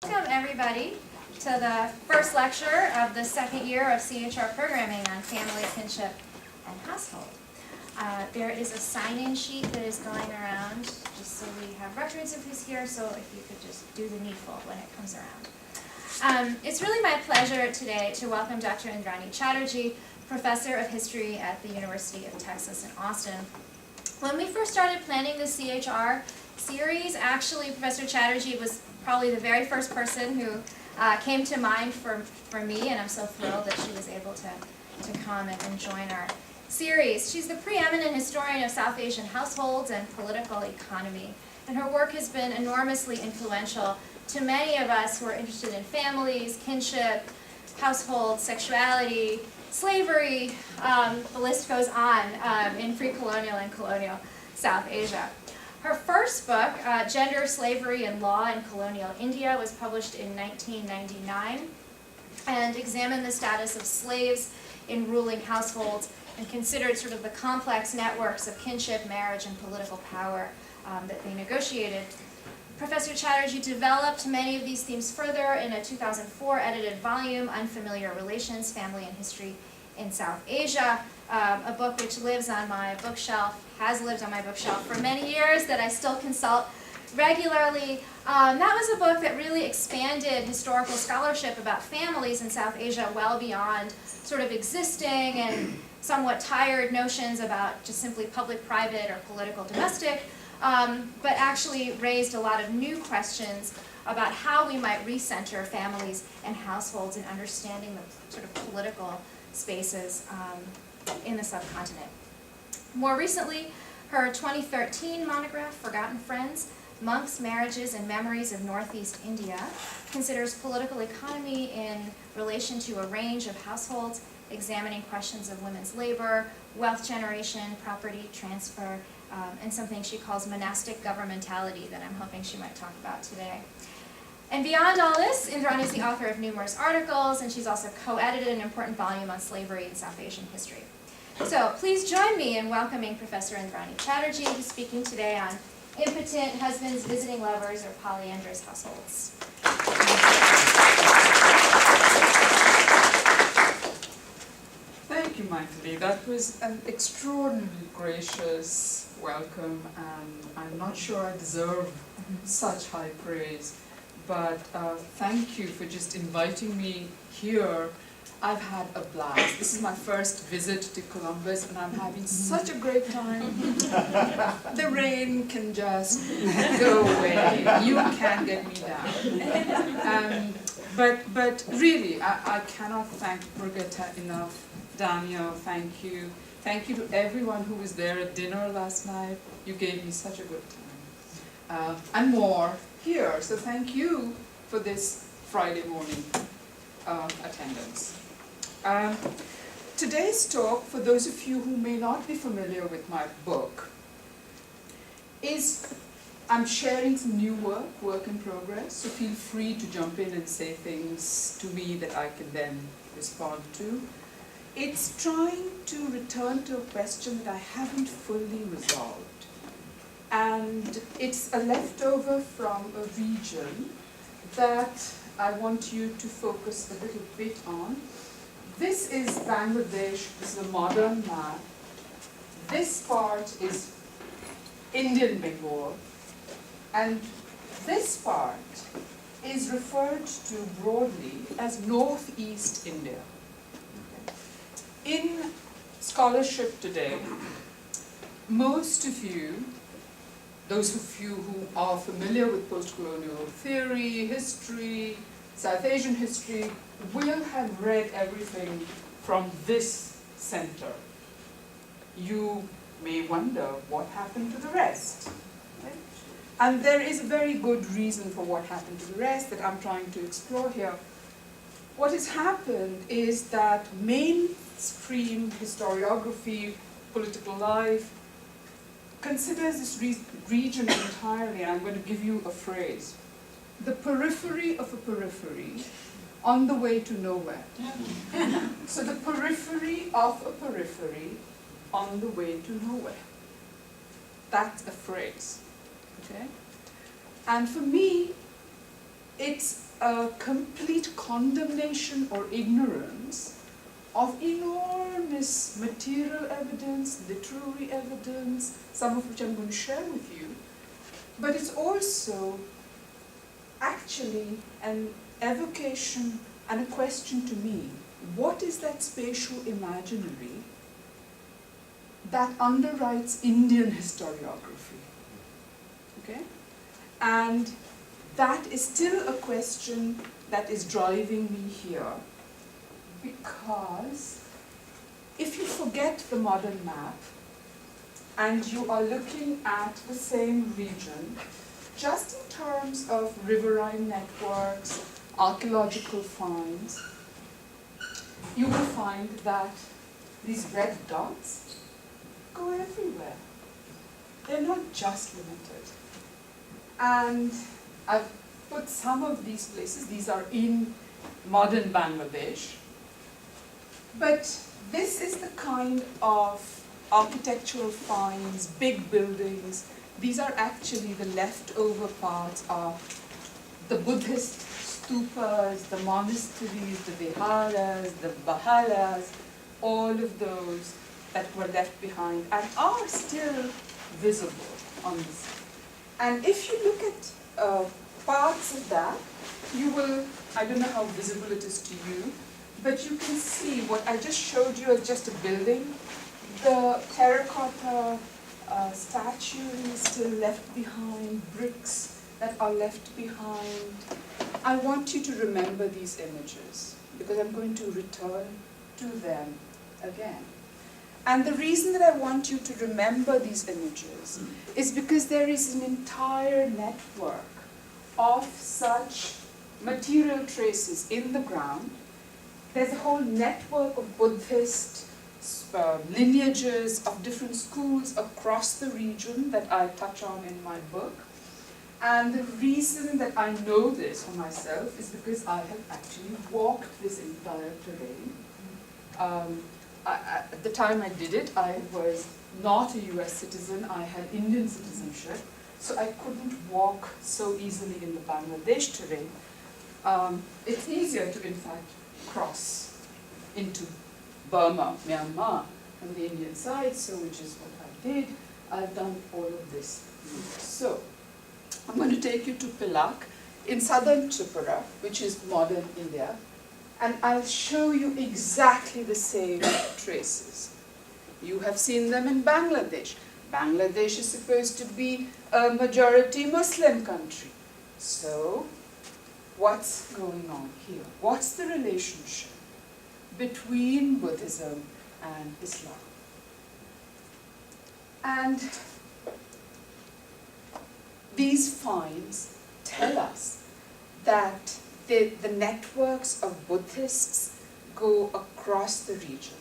Welcome everybody to the first lecture of the second year of CHR programming on family, kinship, and household. There is a sign-in sheet that is going around just so we have records of who's here, so if you could just do the needful when it comes around. It's really my pleasure today to welcome Dr. Indrani Chatterjee, Professor of History at the University of Texas in Austin. When we first started planning the CHR series, actually Professor Chatterjee was probably the very first person who came to mind for me, and I'm so thrilled that she was able to come and join our series. She's the preeminent historian of South Asian households and political economy, and her work has been enormously influential to many of us who are interested in families, kinship, household, sexuality, slavery, the list goes on, in pre-colonial and colonial South Asia. Her first book, Gender, Slavery, and Law in Colonial India, was published in 1999 and examined the status of slaves in ruling households and considered sort of the complex networks of kinship, marriage, and political power that they negotiated. Professor Chatterjee developed many of these themes further in a 2004 edited volume, Unfamiliar Relations, Family and History in South Asia, a book which lives on my bookshelf, has lived on my bookshelf for many years, that I still consult regularly. That was a book that really expanded historical scholarship about families in South Asia well beyond sort of existing and somewhat tired notions about just simply public-private or political-domestic, but actually raised a lot of new questions about how we might recenter families and households in understanding the sort of political spaces in the subcontinent. More recently, her 2013 monograph, Forgotten Friends, Monks, Marriages, and Memories of Northeast India, considers political economy in relation to a range of households, examining questions of women's labor, wealth generation, property transfer, and something she calls monastic governmentality that I'm hoping she might talk about today. And beyond all this, Indrani is the author of numerous articles, and she's also co-edited an important volume on slavery in South Asian history. So please join me in welcoming Professor Indrani Chatterjee, who's speaking today on Impotent, Husbands, Visiting Lovers, or Polyandrous Households. Thank you, Michael. That was an extraordinarily gracious welcome, and I'm not sure I deserve such high praise. But thank you for just inviting me here. I've had a blast. This is my first visit to Columbus, and I'm having such a great time. The rain can just go away. You can't get me down. But really, I cannot thank Brigitte enough. Daniel, thank you. Thank you to everyone who was there at dinner last night. You gave me such a good time. And more here. So thank you for this Friday morning attendance. Today's talk, for those of you who may not be familiar with my book, is I'm sharing some new work in progress, so feel free to jump in and say things to me that I can then respond to. It's trying to return to a question that I haven't fully resolved. And it's a leftover from a region that I want you to focus a little bit on. This is Bangladesh. This is a modern map. This part is Indian Bengal. And this part is referred to broadly as Northeast India. In scholarship today, most of you, those of you who are familiar with post-colonial theory, history, South Asian history, will have read everything from this center. You may wonder what happened to the rest. Right? And there is a very good reason for what happened to the rest that I'm trying to explore here. What has happened is that mainstream historiography, political life, considers this region entirely, and I'm going to give you a phrase, the periphery of a periphery on the way to nowhere. So the periphery of a periphery on the way to nowhere. That's a phrase, okay? And for me, it's a complete condemnation or ignorance of enormous material evidence, literary evidence, some of which I'm going to share with you. But it's also actually an evocation and a question to me. What is that spatial imaginary that underwrites Indian historiography? Okay? And that is still a question that is driving me here, because if you forget the modern map and you are looking at the same region, just in terms of riverine networks, archaeological finds, you will find that these red dots go everywhere. They're not just limited. And I've put some of these places, these are in modern Bangladesh, but this is the kind of architectural finds, big buildings. These are actually the leftover parts of the Buddhist stupas, the monasteries, the viharas, the bahalas, all of those that were left behind and are still visible on this. And if you look at parts of that, you will, I don't know how visible it is to you, but you can see what I just showed you as just a building. The terracotta statues still left behind, bricks that are left behind. I want you to remember these images because I'm going to return to them again. And the reason that I want you to remember these images is because there is an entire network of such material traces in the ground. There's a whole network of Buddhist lineages of different schools across the region that I touch on in my book. And the reason that I know this for myself is because I have actually walked this entire terrain. At the time I did it, I was not a US citizen, I had Indian citizenship, so I couldn't walk so easily in the Bangladesh terrain. It's easier to, in fact, cross into Burma, Myanmar, from the Indian side, so which is what I did. I've done all of this. So, I'm going to take you to Pilak in southern Tripura, which is modern India, and I'll show you exactly the same traces. You have seen them in Bangladesh. Bangladesh is supposed to be a majority Muslim country. So, what's going on here? What's the relationship between Buddhism and Islam? And these finds tell us that the networks of Buddhists go across the region.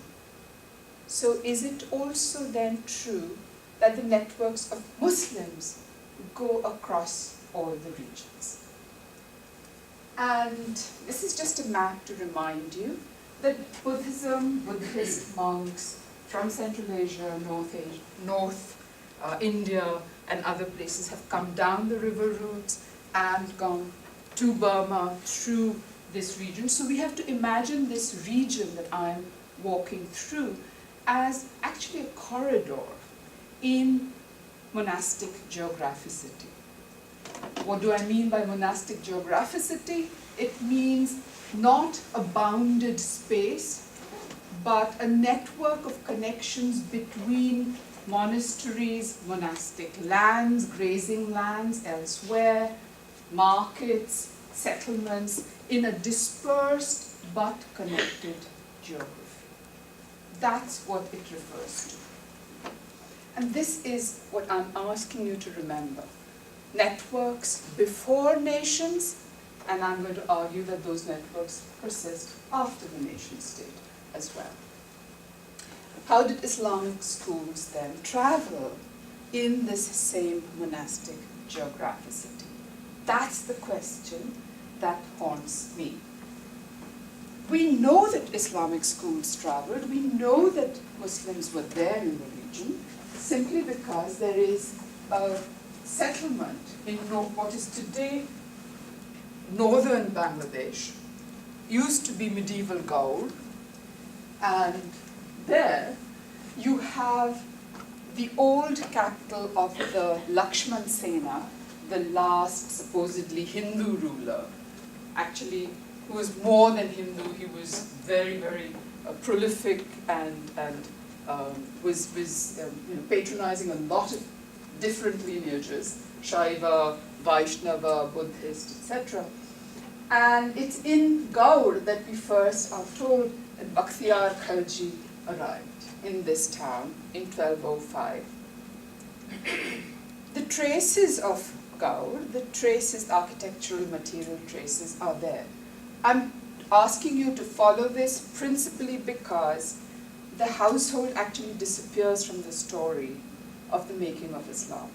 So is it also then true that the networks of Muslims go across all the regions? And this is just a map to remind you that Buddhism, Buddhist monks from Central Asia, North India, and other places have come down the river routes and gone to Burma through this region. So we have to imagine this region that I'm walking through as actually a corridor in monastic geographicity. What do I mean by monastic geographicity? It means not a bounded space, but a network of connections between monasteries, monastic lands, grazing lands elsewhere, markets, settlements, in a dispersed but connected geography. That's what it refers to. And this is what I'm asking you to remember. Networks before nations, and I'm going to argue that those networks persist after the nation state as well. How did Islamic schools then travel in this same monastic geographicity? That's the question that haunts me. We know that Islamic schools traveled. We know that Muslims were there in the region simply because there is a settlement in what is today northern Bangladesh used to be medieval Gaur, and there you have the old capital of the Lakshman Sena, the last supposedly Hindu ruler, actually who was more than Hindu. He was very, very prolific and was patronizing a lot of different lineages, Shaiva, Vaishnava, Buddhist, etc. And it's in Gaur that we first are told that Bakhtiyar Khalji arrived in this town in 1205. The traces of Gaur, the traces, architectural material traces are there. I'm asking you to follow this principally because the household actually disappears from the story of the making of Islam.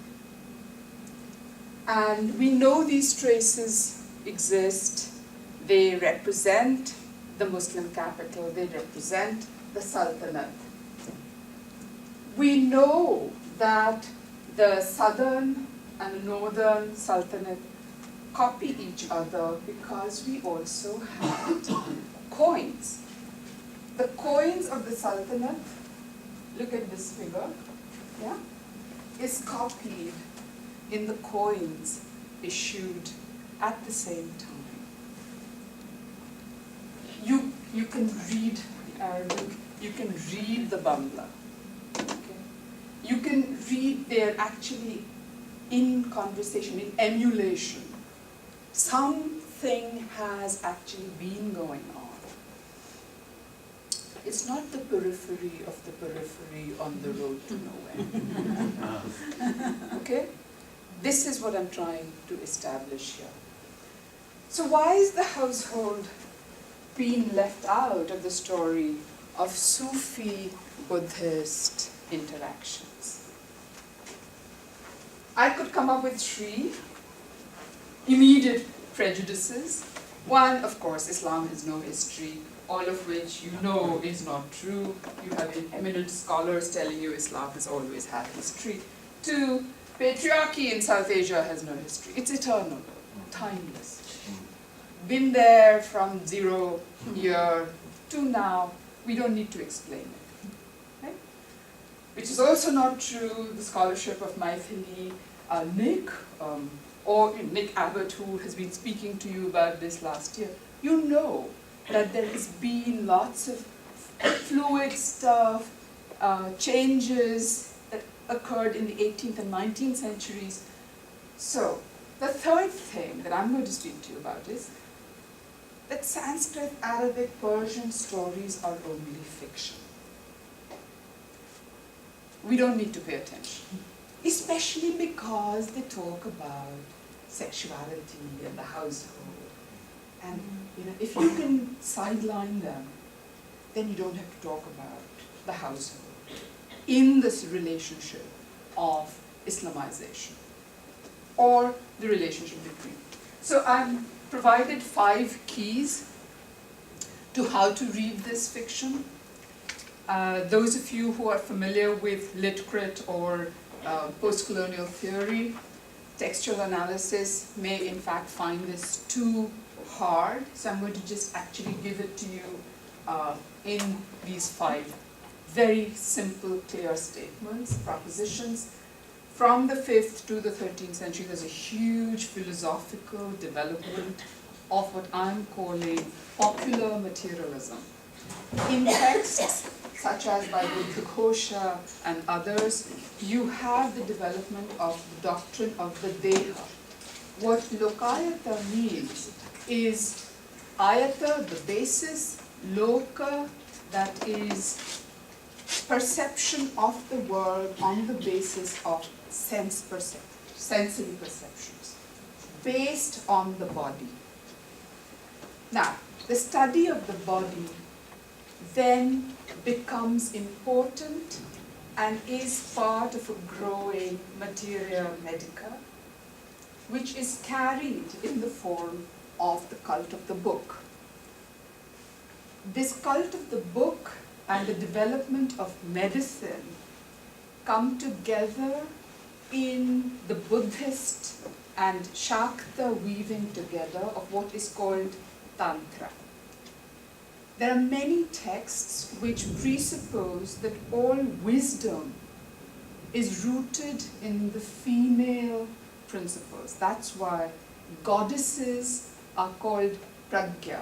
And we know these traces exist. They represent the Muslim capital, they represent the Sultanate. We know that the southern and the northern Sultanate copy each other because we also had coins. The coins of the Sultanate, look at this figure, yeah, is copied in the coins issued at the same time. You can read the Arabic, you can read the Bangla. Okay? You can read they're actually in conversation, in emulation. Something has actually been going on. It's not the periphery of the periphery on the road to nowhere. Okay? This is what I'm trying to establish here. So why is the household being left out of the story of Sufi-Buddhist interactions? I could come up with 3 immediate prejudices. One, of course, Islam has no history, all of which you know is not true. You have eminent scholars telling you Islam has always had history. 2, patriarchy in South Asia has no history. It's eternal, timeless. Been there from 0 year to now. We don't need to explain it. Right? Which is also not true, the scholarship of Maithili, Nick, or Nick Abbott, who has been speaking to you about this last year. You know that there has been lots of fluid stuff, changes that occurred in the 18th and 19th centuries. So, the third thing that I'm going to speak to you about is that Sanskrit, Arabic, Persian stories are only fiction. We don't need to pay attention, especially because they talk about sexuality and the household. And if you can sideline them, then you don't have to talk about the household in this relationship of Islamization or the relationship between. So I'm provided 5 keys to how to read this fiction. Those of you who are familiar with lit-crit or post-colonial theory, textual analysis may in fact find this too hard. So I'm going to just actually give it to you in these 5 very simple, clear statements, propositions. From the 5th to the 13th century, there's a huge philosophical development of what I'm calling popular materialism. In texts such as by Buddha Kosha and others, you have the development of the doctrine of the Deha. What Lokayata means is ayata, the basis, loka, that is perception of the world on the basis of sensory perceptions, based on the body. Now, the study of the body then becomes important and is part of a growing materia medica, which is carried in the form of the cult of the book. This cult of the book and the development of medicine come together in the Buddhist and Shakta weaving together of what is called Tantra. There are many texts which presuppose that all wisdom is rooted in the female principles. That's why goddesses are called pragya.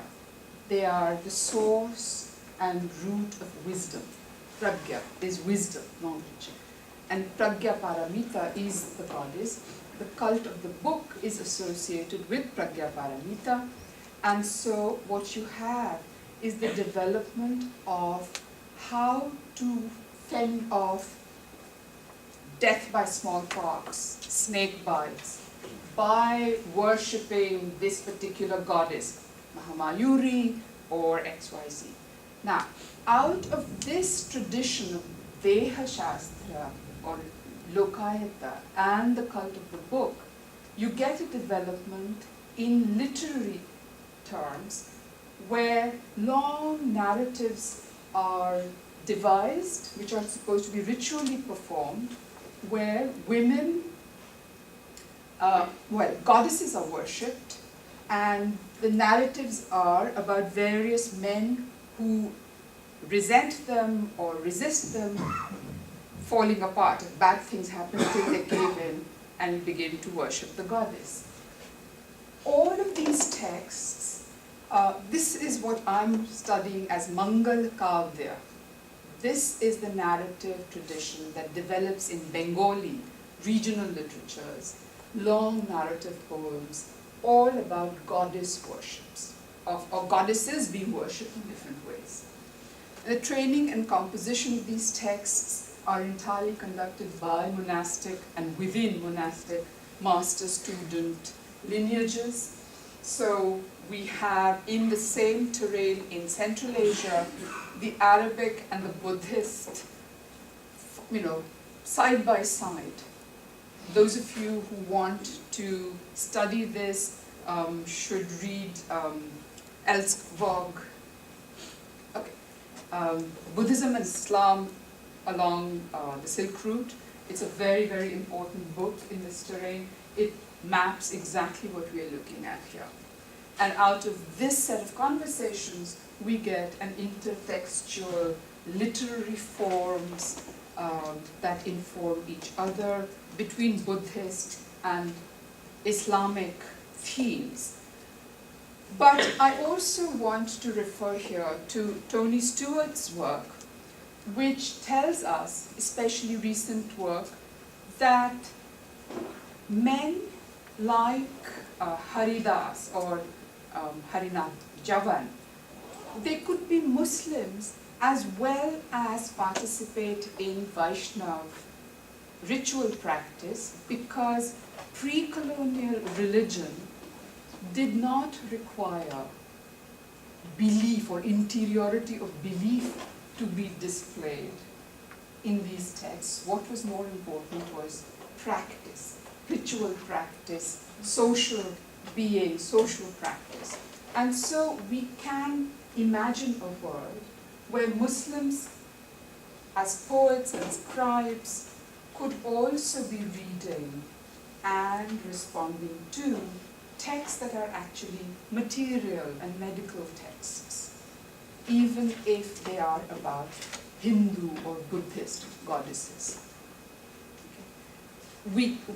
They are the source and root of wisdom. Pragya is wisdom, knowledge. And pragya paramita is the goddess. The cult of the book is associated with pragya paramita. And so what you have is the development of how to fend off death by smallpox, snake bites, by worshipping this particular goddess, Mahamayuri or XYZ. Now, out of this tradition of Deha Shastra or Lokayata and the cult of the book, you get a development in literary terms where long narratives are devised, which are supposed to be ritually performed, where women, goddesses are worshipped, and the narratives are about various men who resent them or resist them falling apart. Bad things happen till they cave in and begin to worship the goddess. All of these texts, this is what I'm studying as Mangal Kavya. This is the narrative tradition that develops in Bengali regional literatures, long narrative poems, all about goddess worships, or goddesses being worshipped in different ways. The training and composition of these texts are entirely conducted by monastic and within monastic master-student lineages. So we have in the same terrain in Central Asia, the Arabic and the Buddhist, side by side. Those of you who want to study this should read Elskvog, Buddhism and Islam along the Silk Route. It's a very, very important book in this terrain. It maps exactly what we are looking at here. And out of this set of conversations, we get an intertextual literary forms that inform each other between Buddhist and Islamic themes. But I also want to refer here to Tony Stewart's work, which tells us, especially recent work, that men like Haridas or Harinath Javan, they could be Muslims as well as participate in Vaishnav ritual practice, because pre-colonial religion did not require belief or interiority of belief to be displayed in these texts. What was more important was practice, ritual practice, social being, social practice. And so we can imagine a world where Muslims as poets and scribes could also be reading and responding to texts that are actually material and medical texts, even if they are about Hindu or Buddhist goddesses.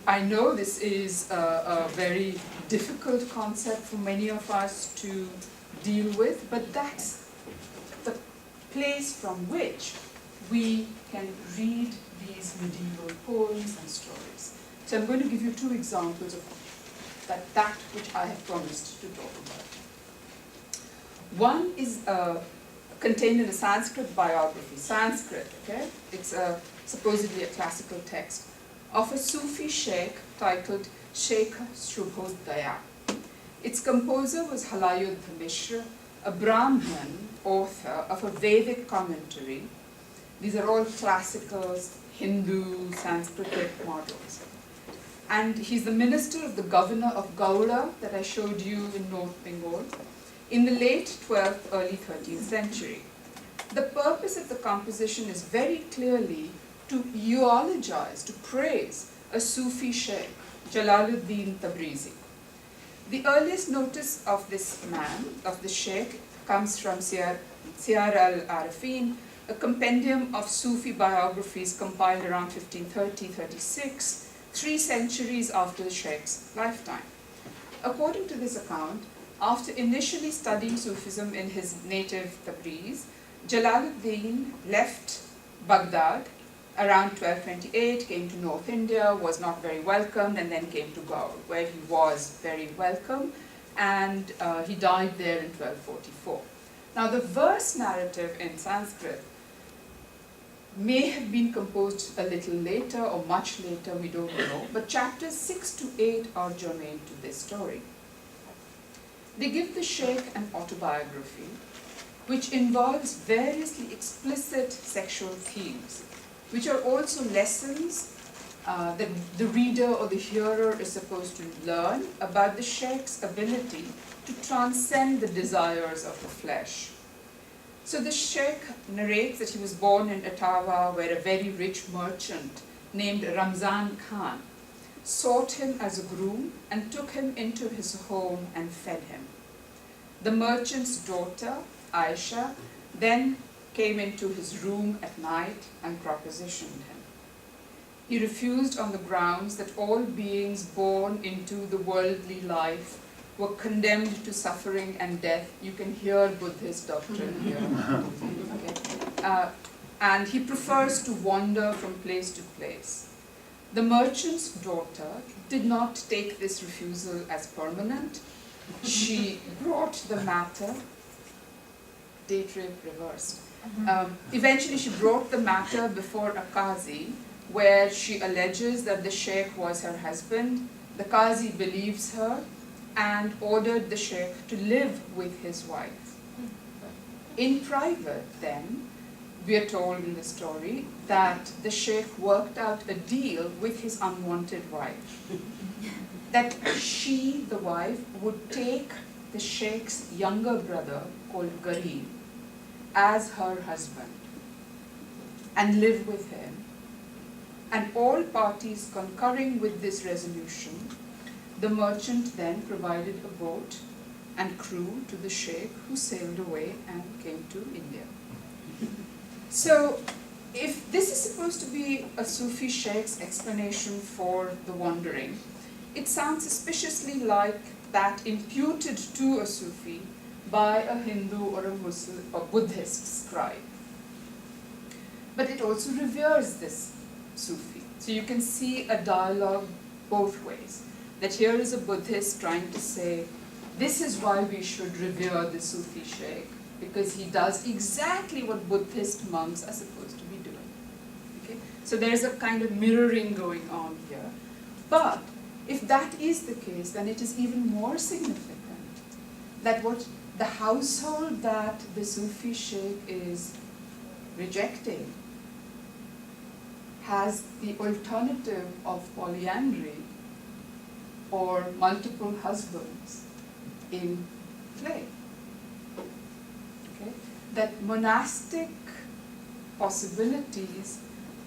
I know this is a very difficult concept for many of us to deal with, but that's the place from which we can read these medieval poems and stories. So I'm going to give you two examples of that which I have promised to talk about. One is contained in a Sanskrit biography. Sanskrit, okay? It's supposedly a classical text of a Sufi sheikh titled Sheikh Shubhodaya. Its composer was Halayuddha Mishra, a Brahmin author of a Vedic commentary. These are all classical Hindu Sanskritic models. And he's the minister of the governor of Gauda that I showed you in North Bengal in the late 12th, early 13th century. The purpose of the composition is very clearly to eulogize, to praise a Sufi sheikh, Jalaluddin Tabrizi. The earliest notice of this man, of the sheikh, comes from Siyar al-Arifin, a compendium of Sufi biographies compiled around 1530-36, 3 centuries after the sheikh's lifetime. According to this account, after initially studying Sufism in his native Tabriz, Jalaluddin left Baghdad around 1228, came to North India, was not very welcomed, and then came to Gaur, where he was very welcome, and he died there in 1244. Now, the verse narrative in Sanskrit may have been composed a little later or much later, we don't know, but chapters 6 to 8 are germane to this story. They give the sheikh an autobiography which involves variously explicit sexual themes, which are also lessons that the reader or the hearer is supposed to learn about the sheikh's ability to transcend the desires of the flesh. So the sheikh narrates that he was born in Ottawa, where a very rich merchant named Ramzan Khan sought him as a groom and took him into his home and fed him. The merchant's daughter, Aisha, then came into his room at night and propositioned him. He refused on the grounds that all beings born into the worldly life were condemned to suffering and death. You can hear Buddhist doctrine here. Okay. And he prefers to wander from place to place. The merchant's daughter did not take this refusal as permanent. She brought the matter, date rape reversed. Eventually she brought the matter before a qazi, where she alleges that the sheikh was her husband. The qazi believes her and ordered the sheikh to live with his wife. In private, then, we are told in the story that the sheikh worked out a deal with his unwanted wife, that she, the wife, would take the sheikh's younger brother, called Garib, as her husband and live with him. And all parties concurring with this resolution, the merchant then provided a boat and crew to the sheikh, who sailed away and came to India. So, if this is supposed to be a Sufi sheikh's explanation for the wandering, it sounds suspiciously like that imputed to a Sufi by a Hindu or a Muslim or Buddhist scribe. But it also reveres this Sufi. So you can see a dialogue both ways. That here is a Buddhist trying to say, this is why we should revere the Sufi sheikh, because he does exactly what Buddhist monks are supposed to be doing. Okay? So there's a kind of mirroring going on here. But if that is the case, then it is even more significant that what the household that the Sufi sheikh is rejecting has the alternative of polyandry or multiple husbands in play. Okay? That monastic possibilities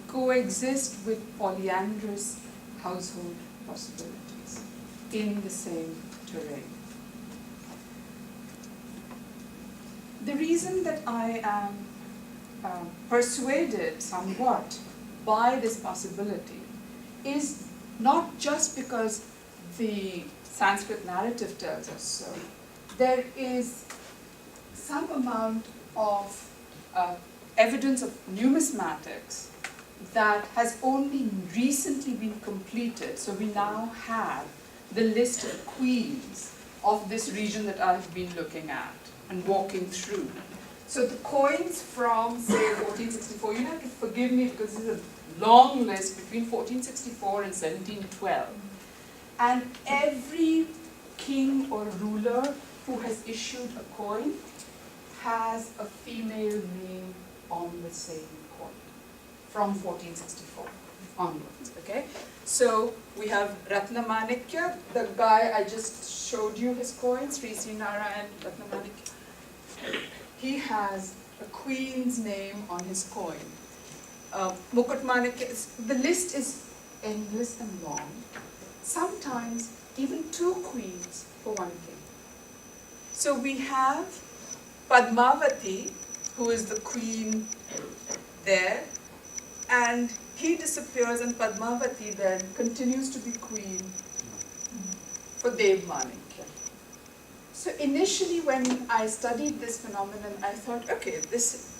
coexist with polyandrous household possibilities in the same terrain. The reason that I am persuaded somewhat by this possibility is not just because the Sanskrit narrative tells us so. There is some amount of evidence of numismatics that has only recently been completed. So we now have the list of queens of this region that I've been looking at and walking through. So the coins from, say, 1464, you have to forgive me because this is a long list between 1464 and 1712. And every king or ruler who has issued a coin has a female name on the same coin from 1464 onwards, okay? So we have Ratnamanikya, the guy I just showed you his coins, Sri Srinarayan Ratnamanikya. He has a queen's name on his coin. Mukutmanikya, the list is endless and long. sometimes even 2 queens for 1 king. So we have Padmavati, who is the queen there, and he disappears and Padmavati then continues to be queen for Devmani. So initially when I studied this phenomenon, I thought, okay, this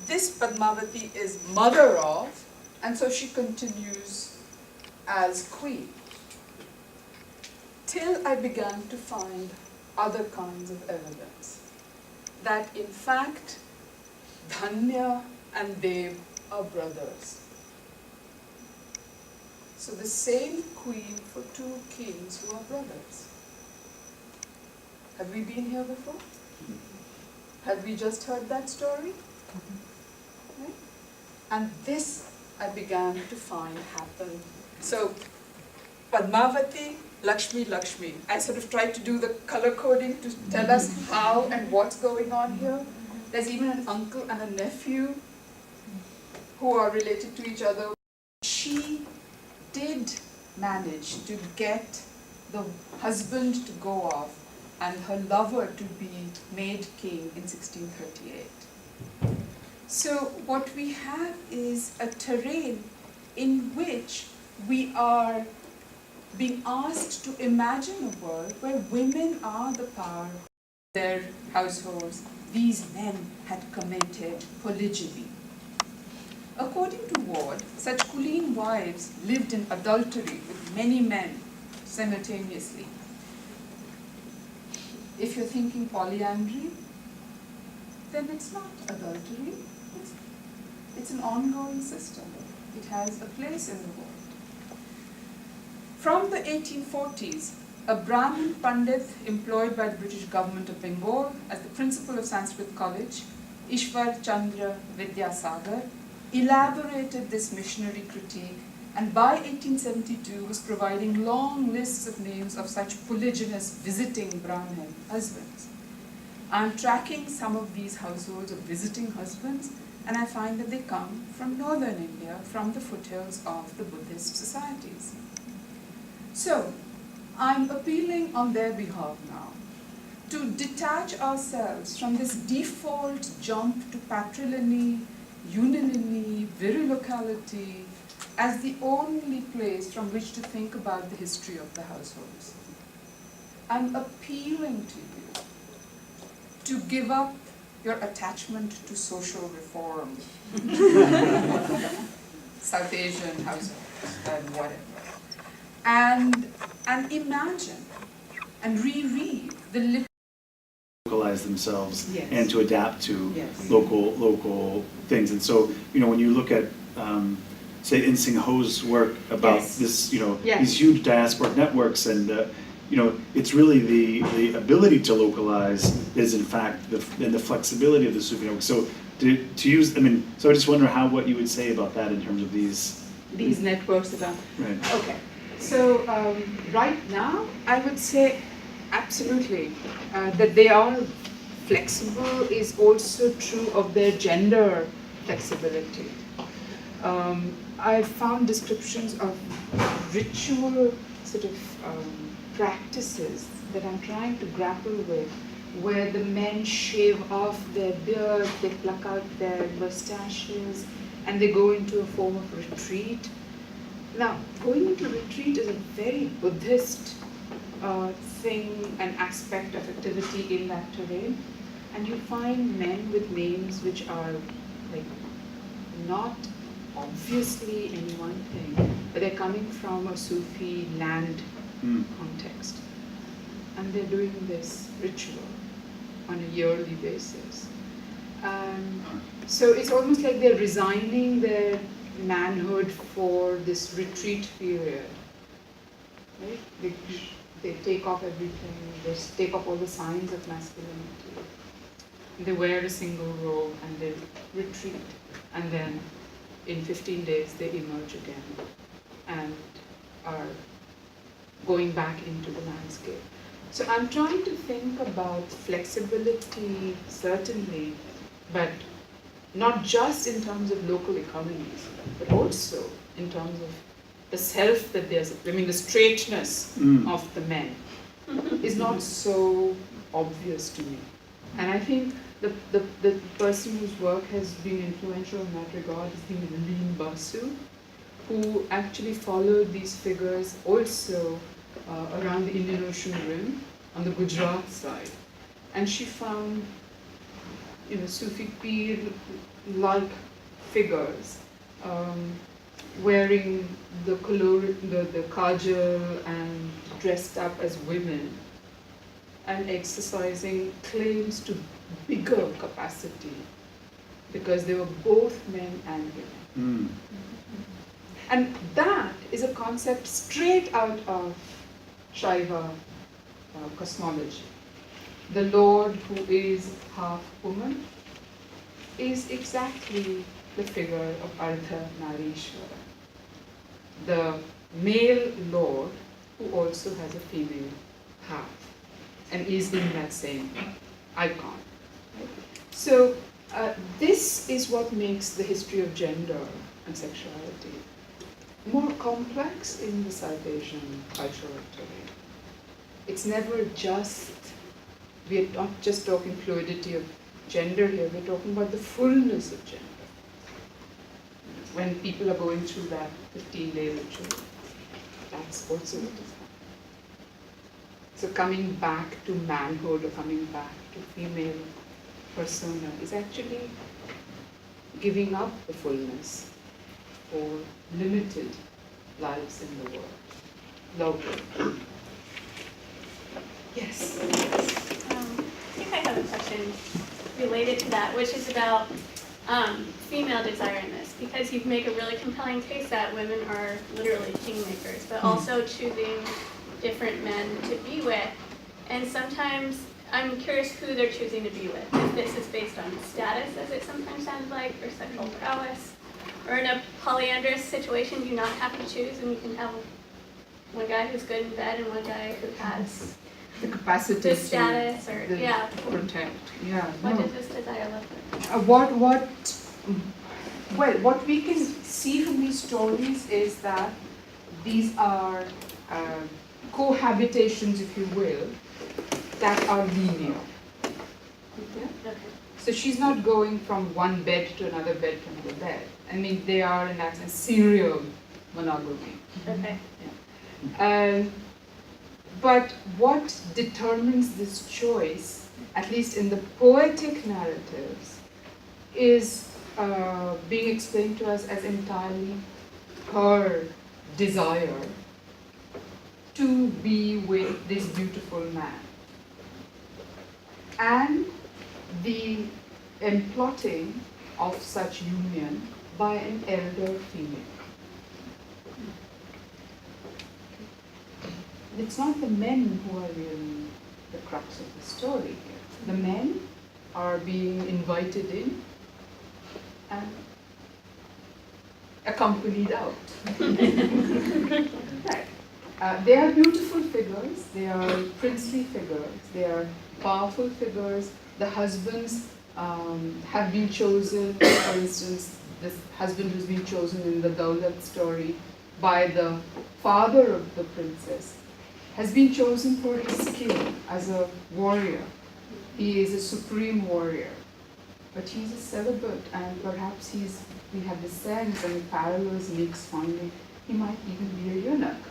Padmavati is mother of, and so she continues as queen. Till I began to find other kinds of evidence that in fact Dhanya and Dev are brothers. So the same queen for 2 kings who are brothers. Have we been here before? Have we just heard that story? Right? And this I began to find happen. So Padmavati, Lakshmi, Lakshmi. I sort of tried to do the color coding to tell us how and what's going on here. There's even an uncle and a nephew who are related to each other. She did manage to get the husband to go off and her lover to be made king in 1638. So what we have is a terrain in which we are being asked to imagine a world where women are the power of their households. These men had committed polygyny. According to Ward, such Kuleen wives lived in adultery with many men simultaneously. If you're thinking polyandry, then it's not adultery. It's an ongoing system. It has a place in the world. From the 1840s, a Brahmin Pandit employed by the British government of Bengal as the principal of Sanskrit College, Ishwar Chandra Vidyasagar, elaborated this missionary critique, and by 1872 was providing long lists of names of such polygynous visiting Brahmin husbands. I'm tracking some of these households of visiting husbands, and I find that they come from northern India, from the foothills of the Buddhist societies. So, I'm appealing on their behalf now to detach ourselves from this default jump to patrilineal, unilineal, virilocality as the only place from which to think about the history of the households. I'm appealing to you to give up your attachment to social reform, South Asian households, and whatever. And imagine and reread the localize themselves Yes. and to adapt to Yes. local things. And so, when you look at, say, In Sing Ho's work about Yes. this, Yes. these huge diasporic networks, and it's really the ability to localize is in fact the flexibility of the Sufi network. So to use, so I just wonder what you would say about that in terms of these networks that are right. okay. So right now, I would say absolutely that they are flexible is also true of their gender flexibility. I found descriptions of ritual sort of practices that I'm trying to grapple with, where the men shave off their beard, they pluck out their mustaches, and they go into a form of retreat. Now, going into retreat is a very Buddhist thing, an aspect of activity in that terrain. And you find men with names which are like not obviously any one thing, but they're coming from a Sufi land context. And they're doing this ritual on a yearly basis. So it's almost like they're resigning their manhood for this retreat period. Right? They take off everything, they take off all the signs of masculinity. They wear a single robe and they retreat. And then in 15 days they emerge again and are going back into the landscape. So I'm trying to think about flexibility, certainly, but not just in terms of local economies, but also in terms of the self that they're, I mean, the straightness of the men is not so obvious to me. And I think the person whose work has been influential in that regard has been Lean Basu, who actually followed these figures also around the Indian Ocean rim on the Gujarat side. And she found, Sufi pir-like figures wearing the kajal and dressed up as women and exercising claims to bigger capacity because they were both men and women. And that is a concept straight out of Shaiva cosmology. The Lord, who is half woman, is exactly the figure of Ardha Narishwara. The male Lord, who also has a female half, and is in that same icon. Right? So this is what makes the history of gender and sexuality more complex in the South Asian cultural terrain. It's never just, we're not just talking fluidity of gender here, we're talking about the fullness of gender. When people are going through that 15-day ritual, that's also what is happening. So coming back to manhood or coming back to female persona is actually giving up the fullness for limited lives in the world. Locally. Yes? I think I have a question related to that, which is about female desire in this, because you make a really compelling case that women are literally kingmakers, but also choosing different men to be with. And sometimes I'm curious who they're choosing to be with. If this is based on status, as it sometimes sounds like, or sexual prowess, or in a polyandrous situation, you not have to choose, and you can have one guy who's good in bed and one guy who has the capacity the status, or protect. Yeah. What No. does this desire look like? What we can see from these stories is that these are cohabitations, if you will, that are linear. Okay? Okay. So she's not going from one bed to another bed to another bed. I mean, they are in that sense serial monogamy. Okay. But what determines this choice, at least in the poetic narratives, is being explained to us as entirely her desire to be with this beautiful man, and the emplotting of such union by an elder female. It's not the men who are really the crux of the story here. The men are being invited in and accompanied out. Right. They are beautiful figures, they are princely figures, they are powerful figures. The husbands have been chosen, for instance, this husband who's been chosen in the Daulat story by the father of the princess has been chosen for his skill as a warrior. He is a supreme warrior, but he's a celibate, and perhaps we have the sense and parallels mix finally, he might even be a eunuch.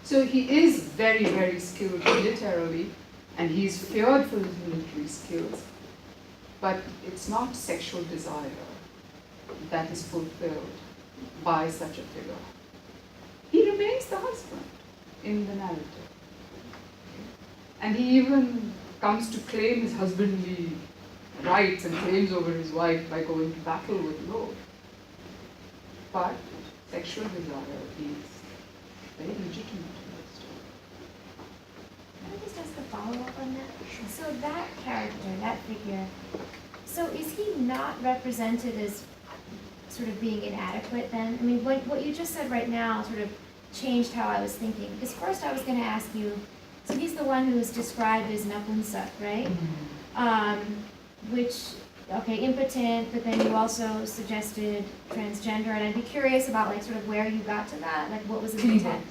So he is very, very skilled militarily, and he's feared for his military skills, but it's not sexual desire that is fulfilled by such a figure. He remains the husband in the narrative. And he even comes to claim his husbandly rights and claims over his wife by going to battle with Lord. But sexual desire is very legitimate in that story. Can I just ask a follow-up on that? So that character, that figure, so is he not represented as sort of being inadequate then? I mean, what you just said right now sort of changed how I was thinking. Because first I was going to ask you, so he's the one who is described as Napunsak, right? Which okay, impotent, but then you also suggested transgender, and I'd be curious about like sort of where you got to that, like what was the intent?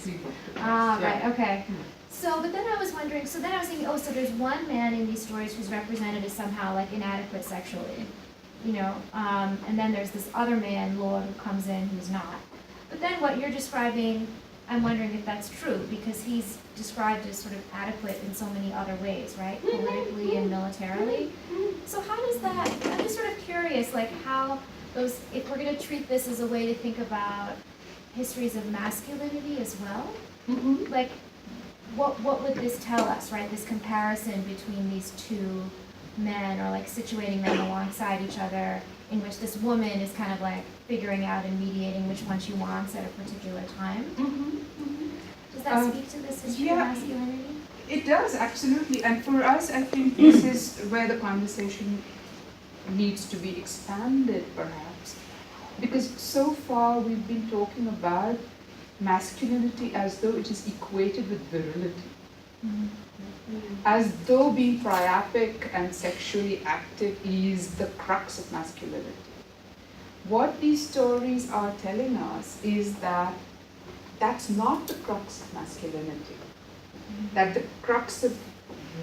Ah, Yeah. right, okay. So, but then I was wondering, so then I was thinking, oh, so there's one man in these stories who's represented as somehow like inadequate sexually, you know, and then there's this other man, Lord, who comes in who's not. But then what you're describing, I'm wondering if that's true, because he's described as sort of adequate in so many other ways, right? Politically and militarily. So how does that, I'm just sort of curious, like how those, if we're gonna treat this as a way to think about histories of masculinity as well, like what would this tell us, right? This comparison between these two men, or like situating them alongside each other, in which this woman is kind of like figuring out and mediating which one she wants at a particular time. Does that speak to this history of masculinity? It does, absolutely. And for us, I think this is where the conversation needs to be expanded, perhaps. Because so far we've been talking about masculinity as though it is equated with virility. As though being priapic and sexually active is the crux of masculinity. What these stories are telling us is that that's not the crux of masculinity. That the crux of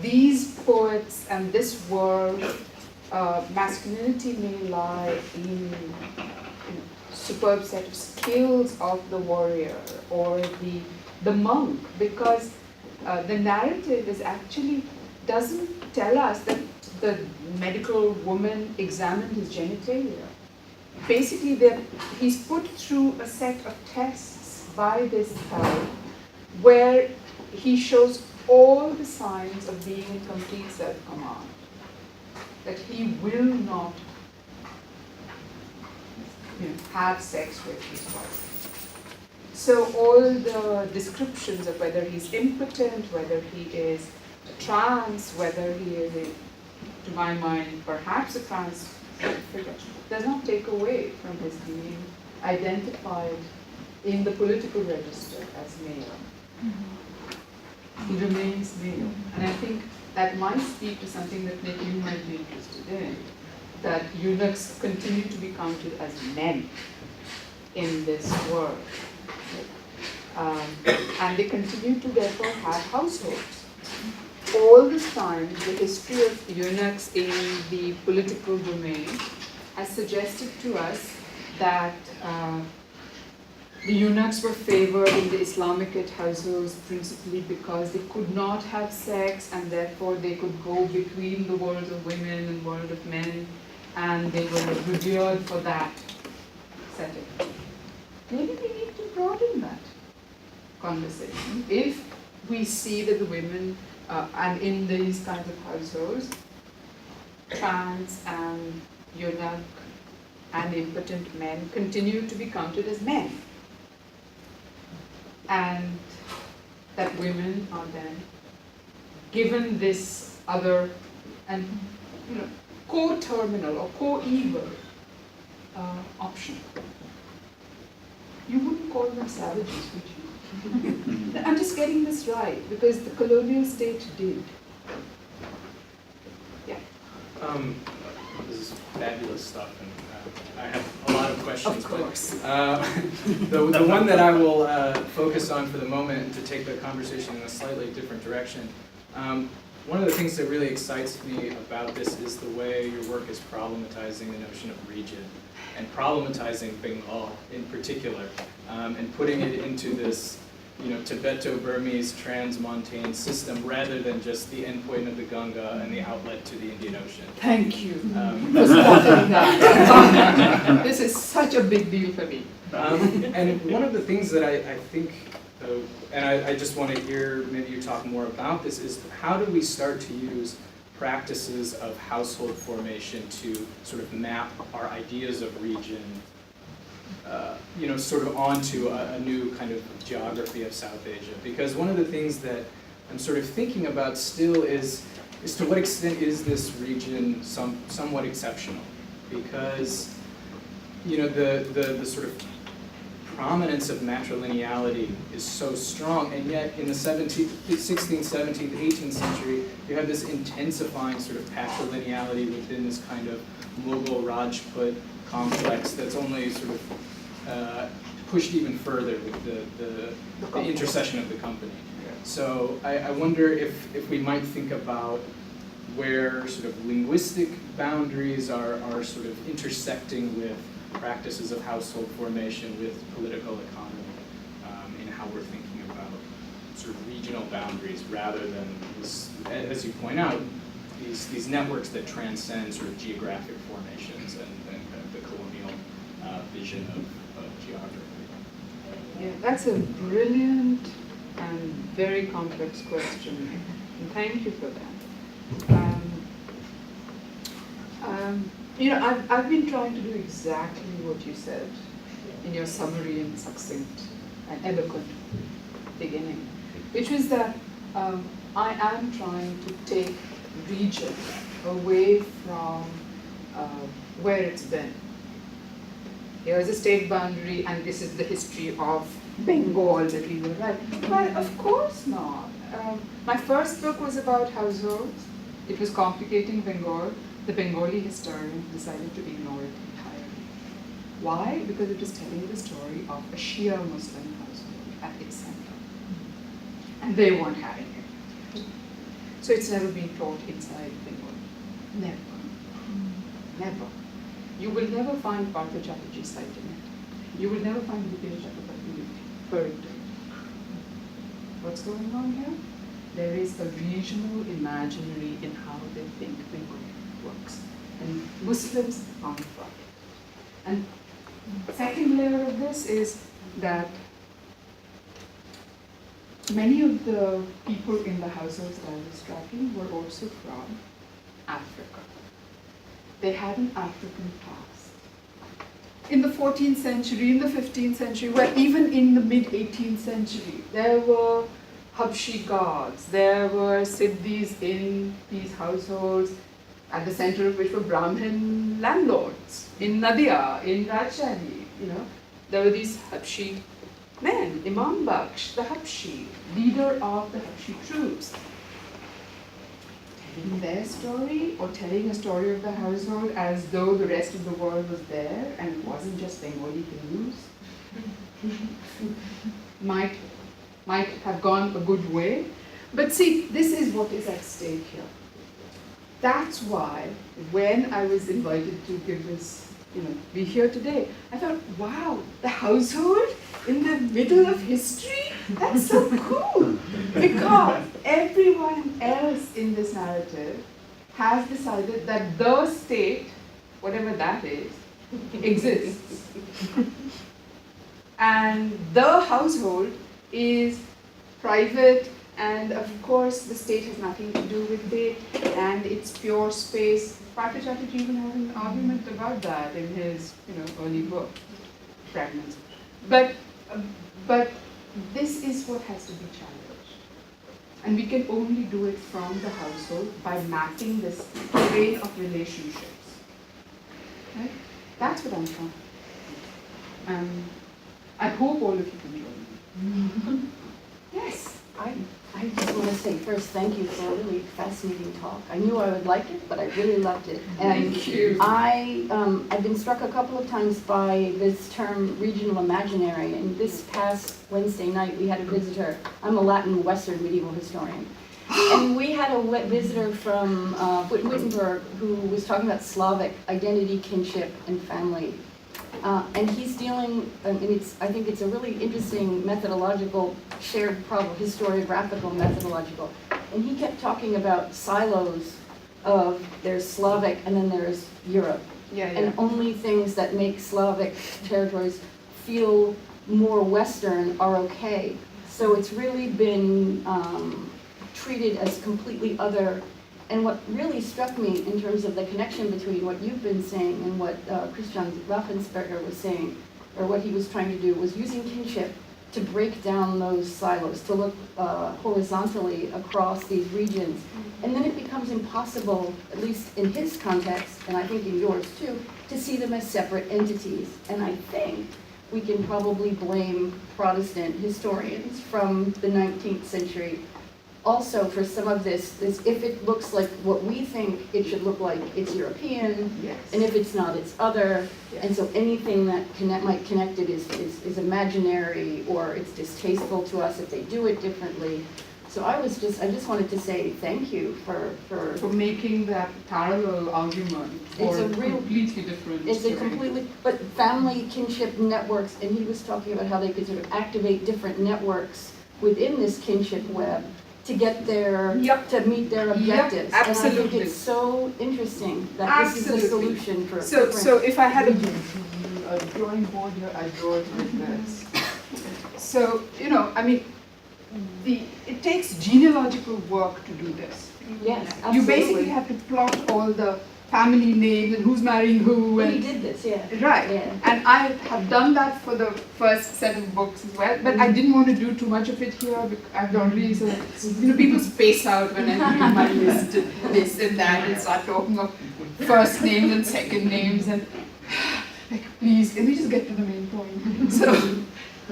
these poets and this world, masculinity may lie in superb set of skills of the warrior or the monk, because the narrative is actually doesn't tell us that the medical woman examined his genitalia. Basically, he's put through a set of tests by this guy where he shows all the signs of being in complete self-command. That he will not have sex with his wife. So all the descriptions of whether he's impotent, whether he is trans, whether he is, to my mind, perhaps a trans figure, does not take away from his being identified in the political register as male. He remains male. And I think that might speak to something that maybe you might be interested in, that eunuchs continue to be counted as men in this world. And they continue to therefore have households. All this time, the history of eunuchs in the political domain has suggested to us that the eunuchs were favored in the Islamic households principally because they could not have sex, and therefore they could go between the world of women and world of men, and they were revered for that setting. Maybe we need to broaden that conversation. If we see that the women, and in these kinds of households, trans and eunuch and impotent men continue to be counted as men, and that women are then given this other and co-terminal or co-equal option. You wouldn't call them savages, would you? I'm just getting this right, because the colonial state did. Yeah. This is fabulous stuff, and I have a lot of questions. Of course. The one that I will focus on for the moment, and to take the conversation in a slightly different direction. One of the things that really excites me about this is the way your work is problematizing the notion of region, and problematizing Bengal in particular, and putting it into this Tibeto-Burmese transmontane system rather than just the endpoint of the Ganga and the outlet to the Indian Ocean. Thank you for spotting that. This is such a big deal for me. And one of the things that I think, and I just want to hear maybe you talk more about this, is how do we start to use practices of household formation to sort of map our ideas of region sort of onto a new kind of geography of South Asia? Because one of the things that I'm sort of thinking about still is to what extent is this region somewhat exceptional? Because the sort of prominence of matrilineality is so strong, and yet in the 16th, 17th, 18th century, you have this intensifying sort of patrilineality within this kind of Mughal Rajput complex that's only sort of pushed even further with the intercession of the company. So I wonder if we might think about where sort of linguistic boundaries are sort of intersecting with practices of household formation, with political economy, in how we're thinking about sort of regional boundaries rather than, this, as you point out, these networks that transcend sort of geographic formations and kind of the colonial vision of geography. Yeah, that's a brilliant and very complex question, and thank you for that. I've been trying to do exactly what you said in your summary and succinct and eloquent beginning, which was that I am trying to take region away from where it's been. Here's a state boundary, and this is the history of Bengal that we were writing. Well, of course not. My first book was about households. It was complicating Bengal. The Bengali historian decided to ignore it entirely. Why? Because it was telling the story of a Shia Muslim household at its center. And they weren't having it. So it's never been taught inside Bengal. Never. Never. You will never find Partha Chatterjee citing it. You will never find Localisation referring to it. What's going on here? There is a regional imaginary in how they think Bengal works. And Muslims aren't from it. And second layer of this is that many of the people in the households that I was tracking were also from Africa. They had an African past. In the 14th century, in the 15th century, well, even in the mid-18th century, there were Habshi guards, there were Siddhis in these households, at the center of which were Brahmin landlords, in Nadia, in Rajshahಿ, there were these Habshi men, Imam Baksh, the Habshi, leader of the Habshi troops. Telling their story, or telling a story of the household as though the rest of the world was there and it wasn't just Bengali Hindus, might have gone a good way. But see, this is what is at stake here. That's why when I was invited to give this, be here today, I thought, wow, the household in the middle of history? That's so cool. Because everyone else in this narrative has decided that the state, whatever that is, exists. And the household is private, and of course the state has nothing to do with it, and it's pure space. Partha Chatterjee even had an argument about that in his early book, Fragments. But this is what has to be challenged. And we can only do it from the household by mapping this terrain of relationships. Right? That's what I'm trying. I hope all of you can join me. Yes. I just want to say first, thank you for a really fascinating talk. I knew I would like it, but I really loved it. And Thank you. I've been struck a couple of times by this term regional imaginary. And this past Wednesday night, we had a visitor. I'm a Latin Western medieval historian. And we had a visitor from Wittenberg who was talking about Slavic identity, kinship, and family. And he's dealing, I think it's a really interesting methodological, shared problem, historiographical methodological. And he kept talking about silos of there's Slavic and then there's Europe. And only things that make Slavic territories feel more Western are okay. So it's really been treated as completely other. And what really struck me in terms of the connection between what you've been saying and what Christian Raffensperger was saying, or what he was trying to do, was using kinship to break down those silos, to look horizontally across these regions. And then it becomes impossible, at least in his context, and I think in yours too, to see them as separate entities. And I think we can probably blame Protestant historians from the 19th century also for some of this, if it looks like what we think it should look like, it's European, Yes. and if it's not, it's other. Yes. And so anything that might connect it is imaginary, or it's distasteful to us if they do it differently. So I just wanted to say thank you For making that parallel argument for It's a real- completely different. It's a terrain. completely, but family kinship networks, and he was talking about how they could sort of activate different networks within this kinship web to get their, Yep. to meet their Yep, objectives. And I think absolutely. it's so interesting that this is the Absolutely. solution for. So if I had a drawing board here, I'd draw it like this. So, I mean, it takes genealogical work to do this. Yes, absolutely. You basically have to plot all the family names and who's marrying who We and. did this, yeah. Right, Yeah. and I have done that for the first set of books as well, but I didn't want to do too much of it here because I've already sort of, people space out when I do my list, this and that, and start talking of first names and second names and, like, please, can we just get to the main point? So,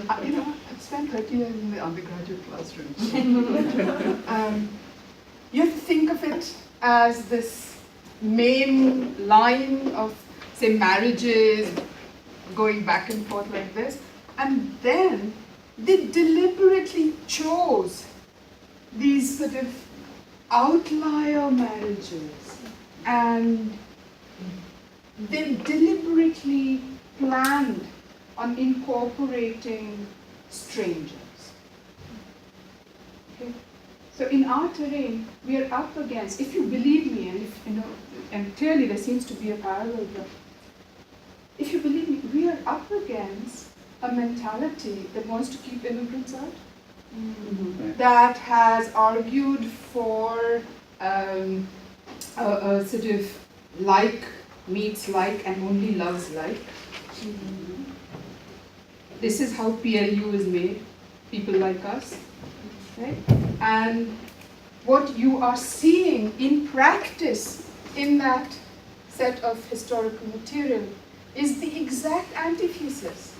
I've spent 30 years in the undergraduate classroom. You have to think of it as this main line of, say, marriages going back and forth like this, and then they deliberately chose these sort of outlier marriages, and they deliberately planned on incorporating strangers. Okay? So in our terrain, we are up against, if you believe me, and if and clearly there seems to be a parallel here. If you believe me, we are up against a mentality that wants to keep immigrants out, that has argued for a sort of like meets like and only loves like. This is how PLU is made, people like us. Right? And what you are seeing in practice in that set of historical material is the exact antithesis.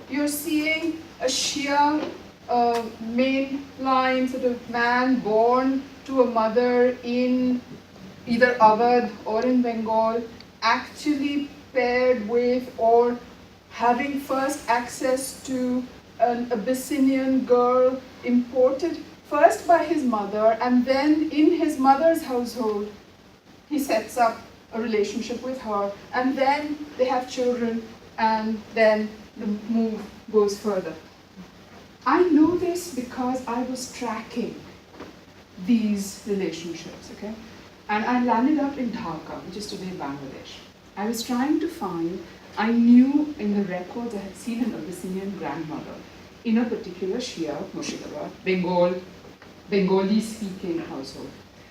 You're seeing a sheer mainline sort of man born to a mother in either Awadh or in Bengal, actually paired with or having first access to an Abyssinian girl imported first by his mother, and then in his mother's household, he sets up a relationship with her, and then they have children, and then the move goes further. I know this because I was tracking these relationships, okay? And I landed up in Dhaka, which is today Bangladesh. I was trying to find, I knew in the records I had seen an Abyssinian grandmother in a particular Shia, Murshidabad, Bengali-speaking household.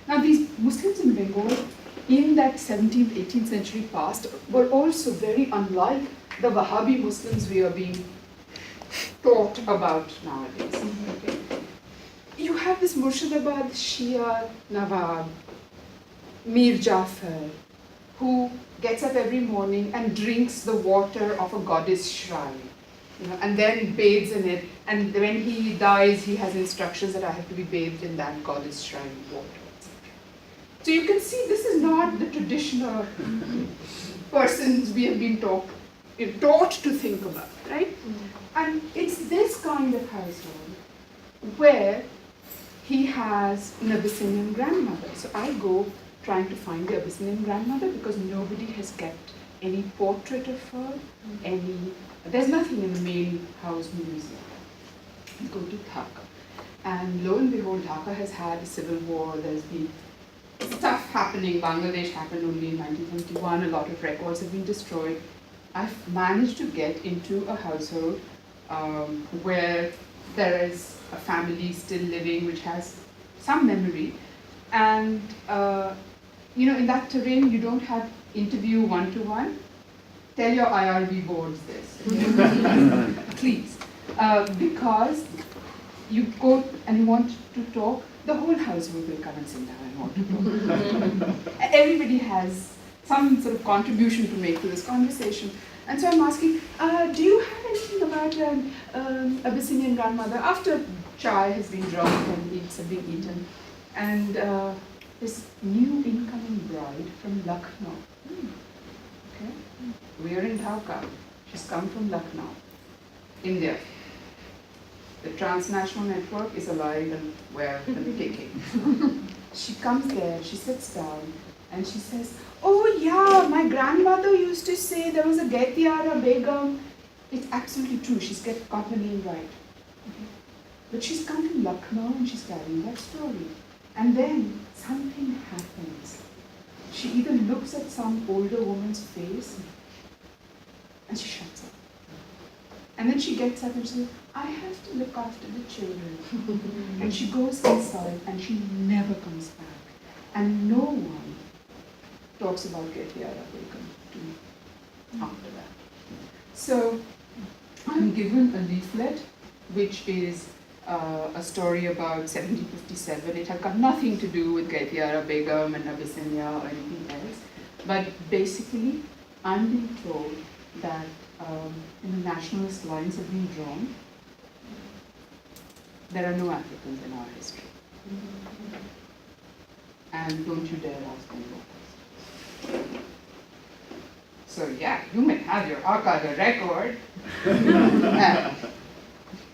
Now these Muslims in Bengal in that 17th, 18th century past were also very unlike the Wahhabi Muslims we are being taught about nowadays. Okay? You have this Murshidabad Shia Nawab, Mir Jafar, who gets up every morning and drinks the water of a goddess shrine, and then bathes in it, and when he dies, he has instructions that I have to be bathed in that goddess shrine water. So you can see this is not the traditional persons we have been taught to think about, right? And it's this kind of household where he has an Abyssinian grandmother. So I go trying to find the Abyssinian grandmother because nobody has kept any portrait of her, there's nothing in the main house museum. I go to Dhaka. And lo and behold, Dhaka has had a civil war, there's been stuff happening. Bangladesh happened only in 1971, a lot of records have been destroyed. I've managed to get into a household where there is a family still living which has some memory. And in that terrain, you don't have interview one-to-one. Tell your IRB boards this, please. Because you go and you want to talk, the whole household will come and sit down and want to talk. Everybody has some sort of contribution to make to this conversation. And so I'm asking, do you have anything about Abyssinian Grandmother? After chai has been drunk and meats have been eaten, and this new incoming bride from Lucknow. Okay, we are in Dhaka. She's come from Lucknow, India. The transnational network is alive and well and kicking. She comes there, she sits down, and she says, "Oh yeah, my grandmother used to say there was a Gaitiara Begum." It's absolutely true, she's got the name right. Okay. But she's come from Lucknow and she's carrying that story. And then something happens. She either looks at some older woman's face and she shuts up. And then she gets up and says, "I have to look after the children." And she goes inside and she never comes back. And no one talks about Gaitiara Begum to me after that. So I'm given a leaflet which is a story about 1757. It had got nothing to do with Gaitiara Begum and Abyssinia or anything else. But basically, I'm being told that nationalist lines have been drawn. There are no Africans in our history. And don't you dare ask any more questions. So yeah, you may have your archival record.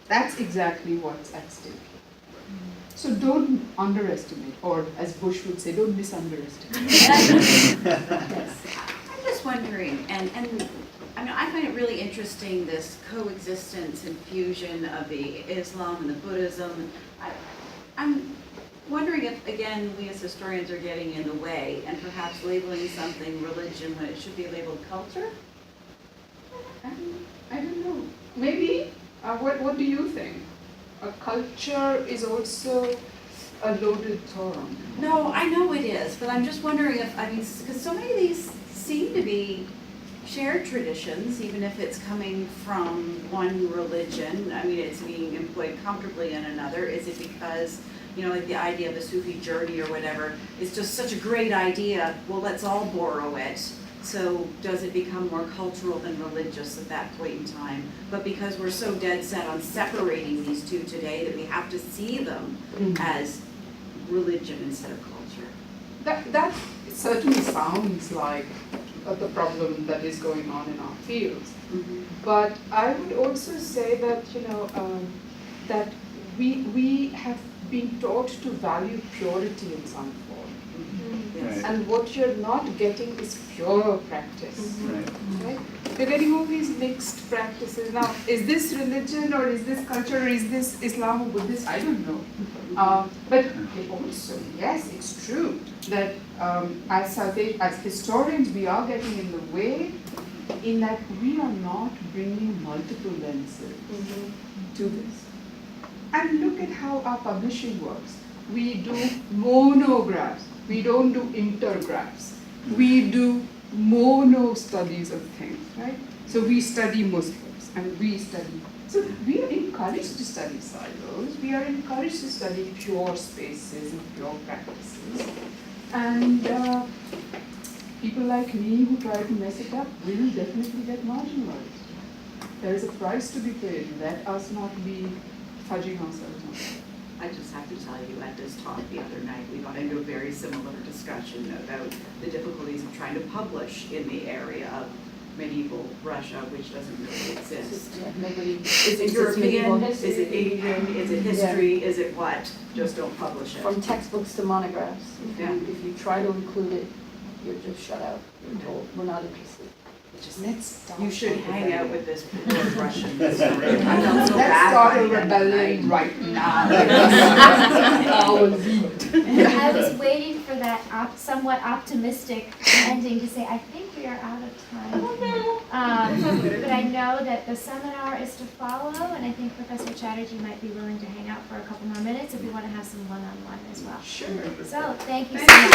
That's exactly what's at stake. So don't underestimate, or as Bush would say, don't misunderestimate. Yes. I'm just wondering, and I mean, I find it really interesting, this coexistence and fusion of the Islam and the Buddhism. I'm wondering if, again, we as historians are getting in the way and perhaps labeling something religion when it should be labeled culture? I don't know. Maybe. What do you think? A culture is also a loaded term. No, I know it is, but I'm just wondering if, I mean, because so many of these seem to be shared traditions, even if it's coming from one religion. I mean, it's being employed comfortably in another. Is it because, you know, like the idea of the Sufi journey or whatever is just such a great idea, well, let's all borrow it. So does it become more cultural than religious at that point in time? But because we're so dead set on separating these two today that we have to see them as religion instead of culture. That certainly sounds like the problem that is going on in our fields. But I would also say that, you know, that we have been taught to value purity in some form. Yes. And what you're not getting is pure practice. Right? You're getting all these mixed practices. Now, is this religion or is this culture or is this Islam or Buddhist? I don't know. But also, yes, it's true that as historians, we are getting in the way in that we are not bringing multiple lenses to this. And look at how our publishing works. We do monographs. We don't do intergraphs. We do mono studies of things, right? So we study Muslims and we study. So we are encouraged to study silos. We are encouraged to study pure spaces and pure practices. And people like me who try to mess it up will definitely get marginalized. There is a price to be paid. Let us not be fudging ourselves on. I just have to tell you, at this talk the other night, we got into a very similar discussion about the difficulties of trying to publish in the area of medieval Russia, which doesn't really exist. Is it European? Is it Asian? Is it history? Is it what? Just don't publish it. From textbooks to monographs. Yeah. If you try to include it, you're just shut out. You're told, we're not interested. Let's start. You should hang out with this poor Russian. Let's start a rebellion right now. Our lead. I was waiting for that somewhat optimistic ending to say, I think we are out of time. But I know that the seminar is to follow, and I think Professor Chatterjee might be willing to hang out for a couple more minutes if we want to have some one-on-one as well. Sure. So, thank you so much.